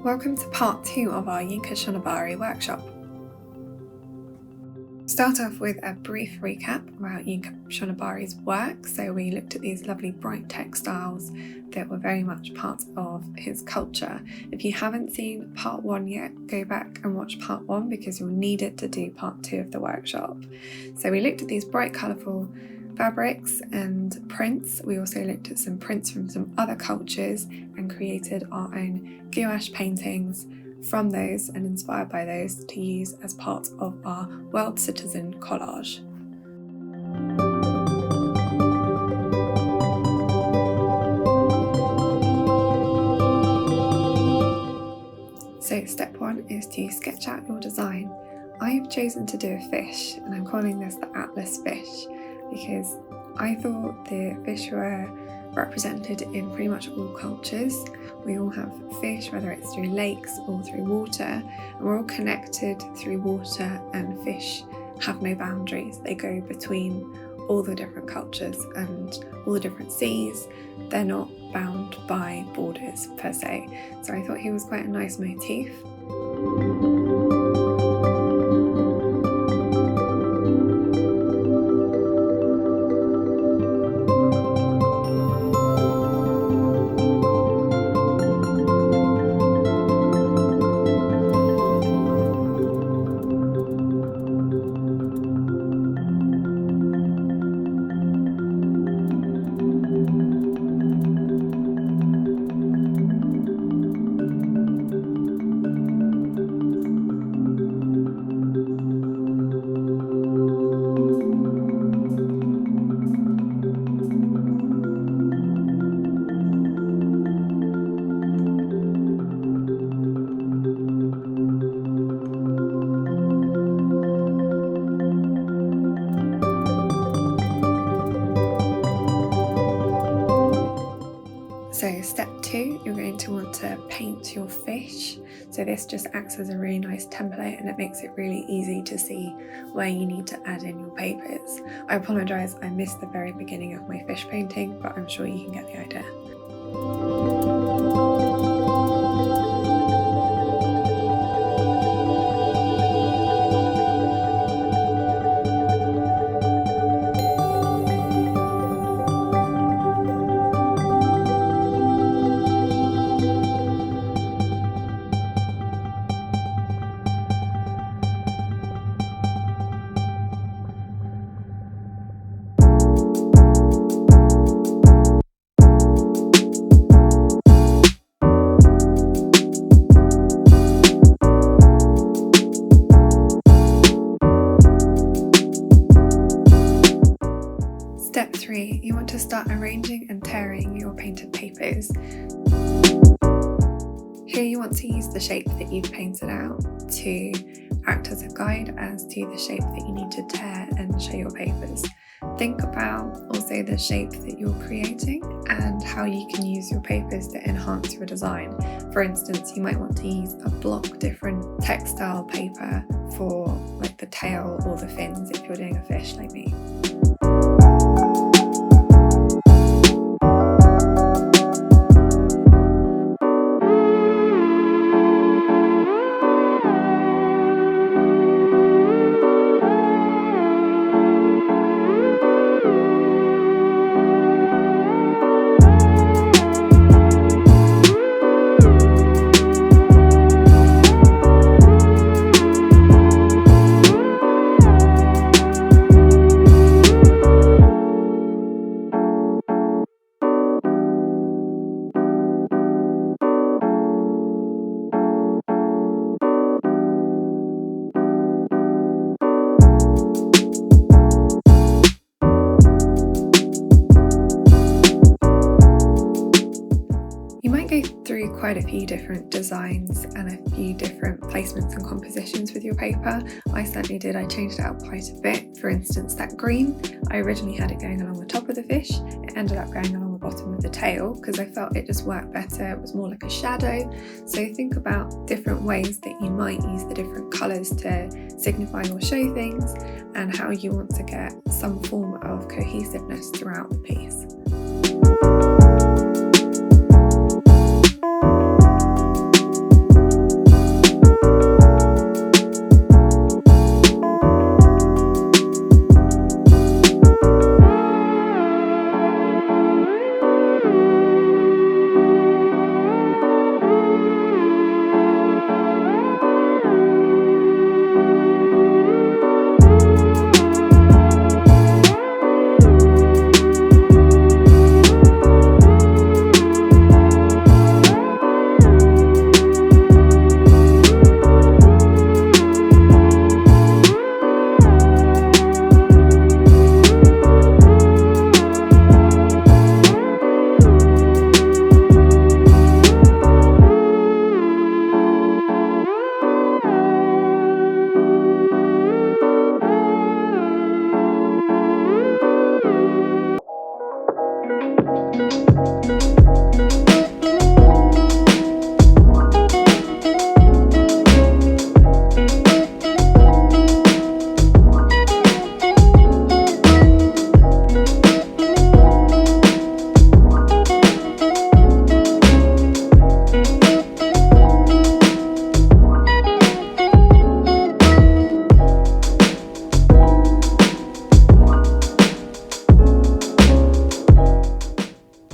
Welcome to part 2 of our Yinka Shonibare workshop. Start off with a brief recap about Yinka Shonibare's work. So we looked at these lovely bright textiles that were very much part of his culture. If you haven't seen part 1 yet, go back and watch part 1 because you'll need it to do part 2 of the workshop. So we looked at these bright colourful fabrics and prints. We also looked at some prints from some other cultures and created our own gouache paintings from those and inspired by those to use as part of our World Citizen collage. So step 1 is to sketch out your design. I've chosen to do a fish and I'm calling this the Atlas fish because I thought the fish were represented in pretty much all cultures. We all have fish, whether it's through lakes or through water, and we're all connected through water, and fish have no boundaries. They go between all the different cultures and all the different seas. They're not bound by borders per se. So I thought he was quite a nice motif. So step 2, you're going to want to paint your fish. So this just acts as a really nice template and it makes it really easy to see where you need to add in your papers. I apologise, I missed the very beginning of my fish painting, but I'm sure you can get the idea. Step 3, you want to start arranging and tearing your painted papers. Here you want to use the shape that you've painted out to act as a guide as to the shape that you need to tear and show your papers. Think about also the shape that you're creating and how you can use your papers to enhance your design. For instance, you might want to use a block different textile paper for like the tail or the fins if you're doing a fish like me. Through quite a few different designs and a few different placements and compositions with your paper. I certainly did. I changed it out quite a bit. For instance, that green, I originally had it going along the top of the fish. It ended up going along the bottom of the tail because I felt it just worked better. It was more like a shadow. So think about different ways that you might use the different colours to signify or show things and how you want to get some form of cohesiveness throughout the piece.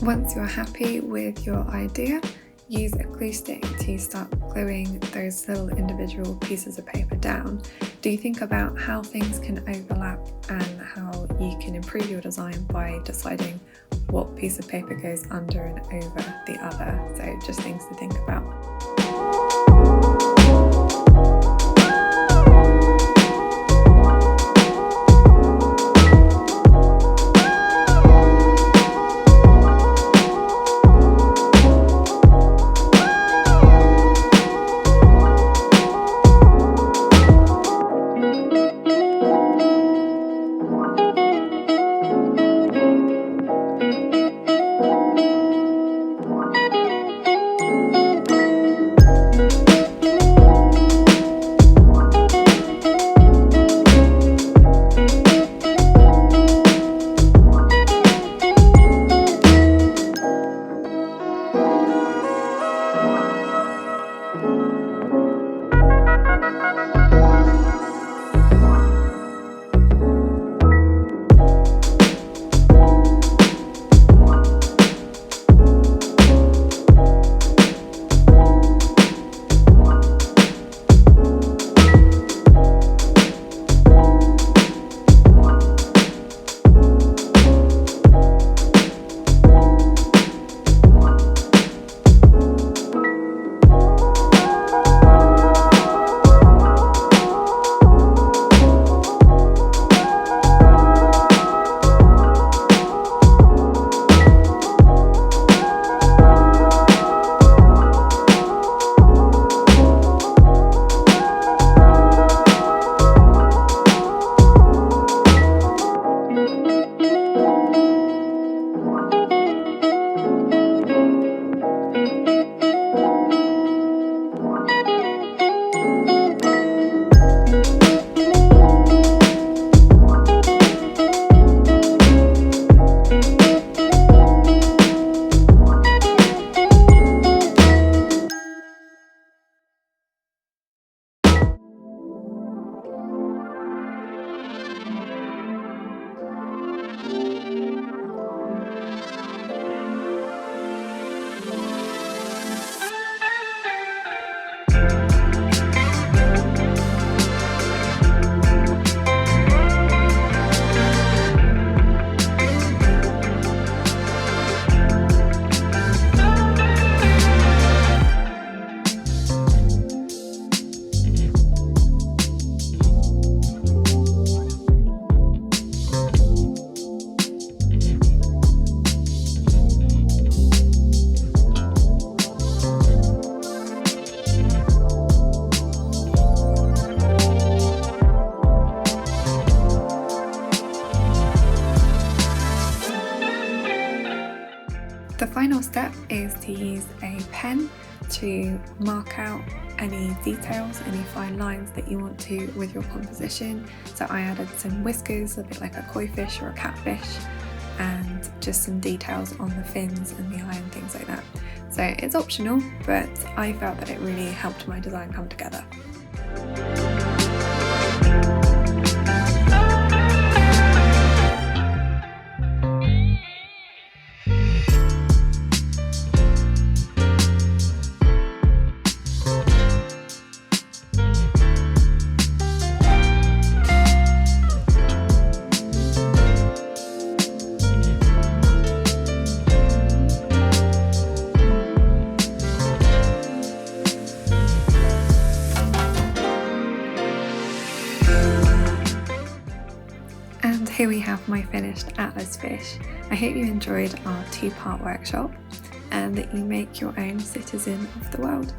Once you're happy with your idea, use a glue stick to start gluing those little individual pieces of paper down. Do think about how things can overlap and how you can improve your design by deciding what piece of paper goes under and over the other. So just things to think about. The final step is to use a pen to mark out any details, any fine lines that you want to with your composition. So I added some whiskers, a bit like a koi fish or a catfish, and just some details on the fins and the eye and things like that. So it's optional, but I felt that it really helped my design come together. And here we have my finished Atlas fish. I hope you enjoyed our two-part workshop and that you make your own citizen of the world.